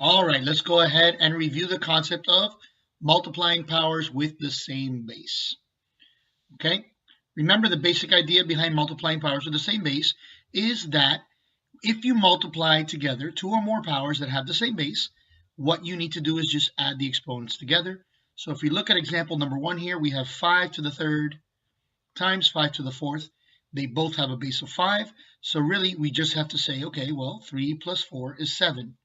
All right, let's go ahead and review the concept of multiplying powers with the same base. Okay, remember the basic idea behind multiplying powers with the same base is that if you multiply together two or more powers that have the same base, what you need to do is just add the exponents together. So if we look at example number 1 here, we have 5 to the third times 5 to the fourth. They both have a base of 5. So really, we just have to say, okay, well, 3 plus 4 is 7.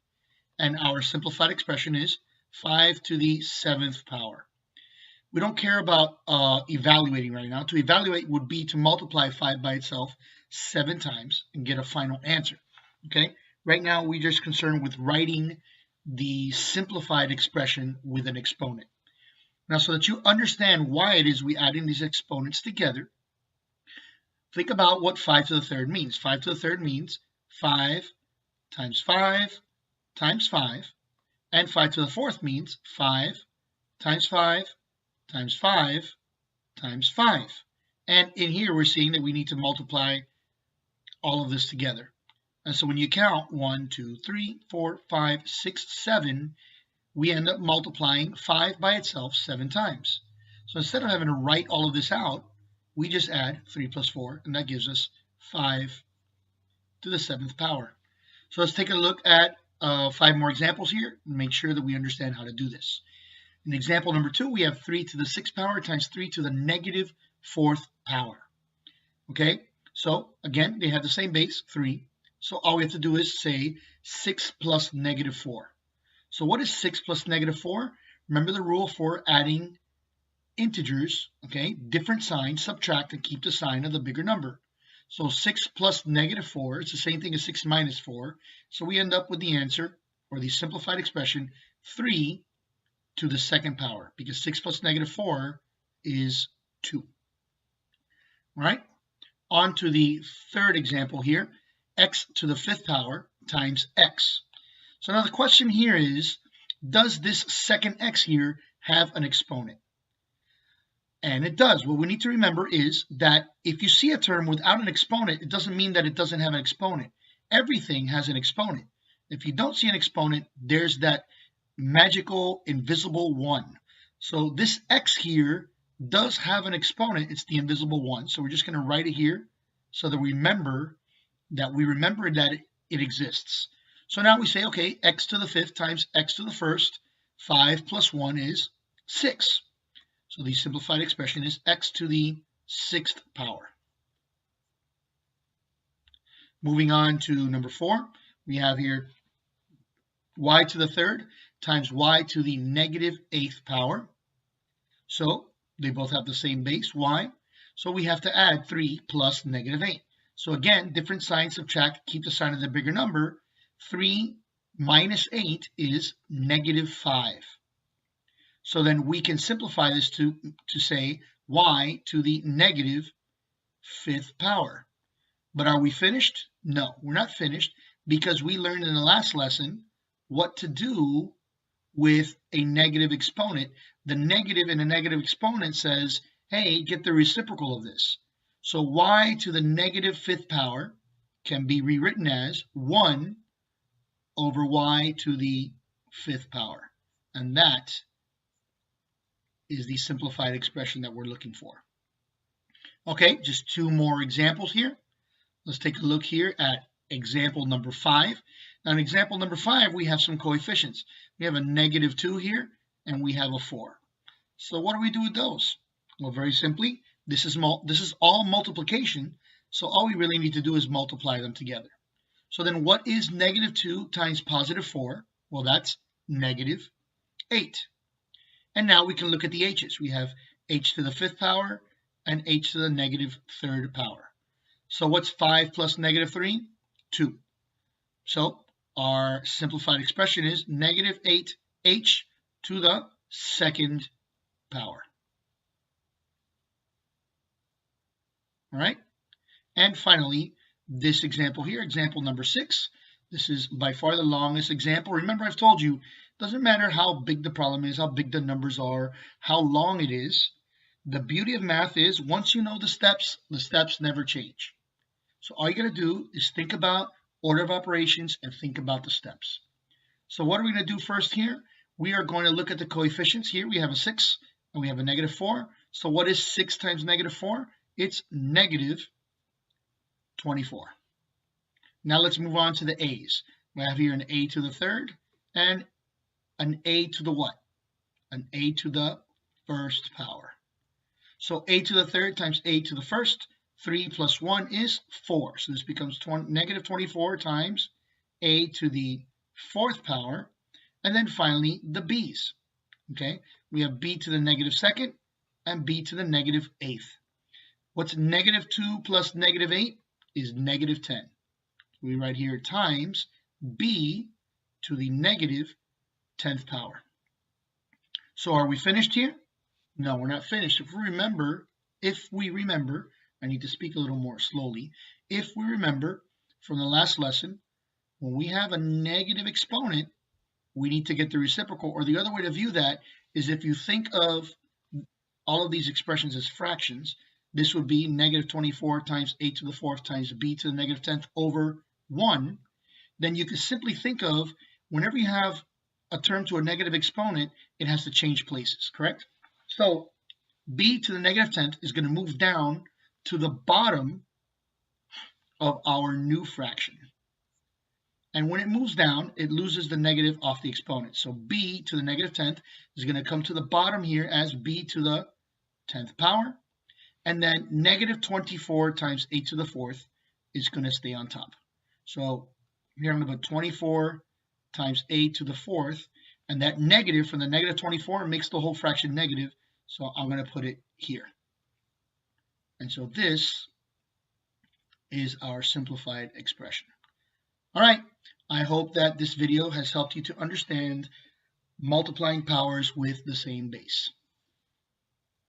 And our simplified expression is 5 to the 7th power. We don't care about evaluating right now. To evaluate would be to multiply 5 by itself 7 times and get a final answer. Okay. Right now, we're just concerned with writing the simplified expression with an exponent. Now, so that you understand why it is we adding these exponents together, think about what 5 to the third means. 5 to the third means 5 times 5 times 5, and 5 to the fourth means 5 times 5 times 5 times 5. And in here, we're seeing that we need to multiply all of this together. And so when you count 1, 2, 3, 4, 5, 6, 7, we end up multiplying 5 by itself 7 times. So instead of having to write all of this out, we just add 3 plus 4, and that gives us 5 to the 7th power. So let's take a look at 5 more examples here and make sure that we understand how to do this. In example number 2, we have 3 to the 6th power times 3 to the negative 4th power. Okay, so again, they have the same base, 3. So all we have to do is say 6 plus negative 4. So what is 6 plus negative 4? Remember the rule for adding integers, okay? Different signs, subtract, and keep the sign of the bigger number. So 6 plus negative 4 is the same thing as 6 minus 4. So we end up with the answer, or the simplified expression, 3 to the 2nd power, because 6 plus negative 4 is 2. All right? On to the third example here, x to the 5th power times x. So now the question here is, does this second x here have an exponent? And it does. What we need to remember is that if you see a term without an exponent, it doesn't mean that it doesn't have an exponent. Everything has an exponent. If you don't see an exponent, there's that magical invisible 1. So this x here does have an exponent. It's the invisible 1. So we're just going to write it here so that we remember that it exists. So now we say, okay, x to the 5th times x to the 1st, 5 plus 1 is 6. So the simplified expression is x to the 6th power. Moving on to number 4, we have here y to the 3rd times y to the negative 8th power. So they both have the same base, y. So we have to add 3 plus negative 8. So again, different signs, subtract, keep the sign of the bigger number. 3 minus 8 is negative 5. So then we can simplify this to say y to the negative 5th power. But are we finished? No, we're not finished, because we learned in the last lesson what to do with a negative exponent. The negative in a negative exponent says, hey, get the reciprocal of this. So y to the negative 5th power can be rewritten as 1 over y to the 5th power. And that is the simplified expression that we're looking for. Okay, just 2 more examples here. Let's take a look here at example number 5. Now in example number 5, we have some coefficients. We have a negative 2 here, and we have a 4. So what do we do with those? Well, very simply, this is all multiplication, so all we really need to do is multiply them together. So then what is negative 2 times positive 4? Well, that's negative 8. And now we can look at the h's. We have h to the 5th power and h to the negative 3rd power. So what's 5 plus negative 3? 2. So our simplified expression is negative 8h to the 2nd power. All right? And finally, this example here, example number 6. This is by far the longest example. Remember, I've told you, it doesn't matter how big the problem is, how big the numbers are, how long it is. The beauty of math is once you know the steps never change. So all you got to do is think about order of operations and think about the steps. So what are we going to do first here? We are going to look at the coefficients. Here we have a 6 and we have a negative 4. So what is 6 times negative 4? It's negative 24. Now let's move on to the a's. We have here an a to the third and an a to the what? An a to the first power. So a to the third times a to the first, 3 plus 1 is 4. So this becomes negative 24 times a to the fourth power. And then finally, the b's. Okay, we have b to the negative second and b to the negative eighth. What's negative 2 plus negative 8 is negative 10. We write here times b to the negative 10th power. So are we finished here? No, we're not finished. If we remember, I need to speak a little more slowly. If we remember from the last lesson, when we have a negative exponent, we need to get the reciprocal, or the other way to view that is if you think of all of these expressions as fractions, this would be negative 24 times a to the fourth times b to the negative 10th over 1. Then you can simply think of whenever you have a term to a negative exponent, it has to change places, correct? So b to the negative 10th is going to move down to the bottom of our new fraction. And when it moves down, it loses the negative off the exponent. So b to the negative 10th is going to come to the bottom here as b to the 10th power. And then negative 24 times a to the fourth is going to stay on top. So here I'm going to put 24 times a to the fourth. And that negative from the negative 24 makes the whole fraction negative. So I'm going to put it here. And so this is our simplified expression. All right, I hope that this video has helped you to understand multiplying powers with the same base.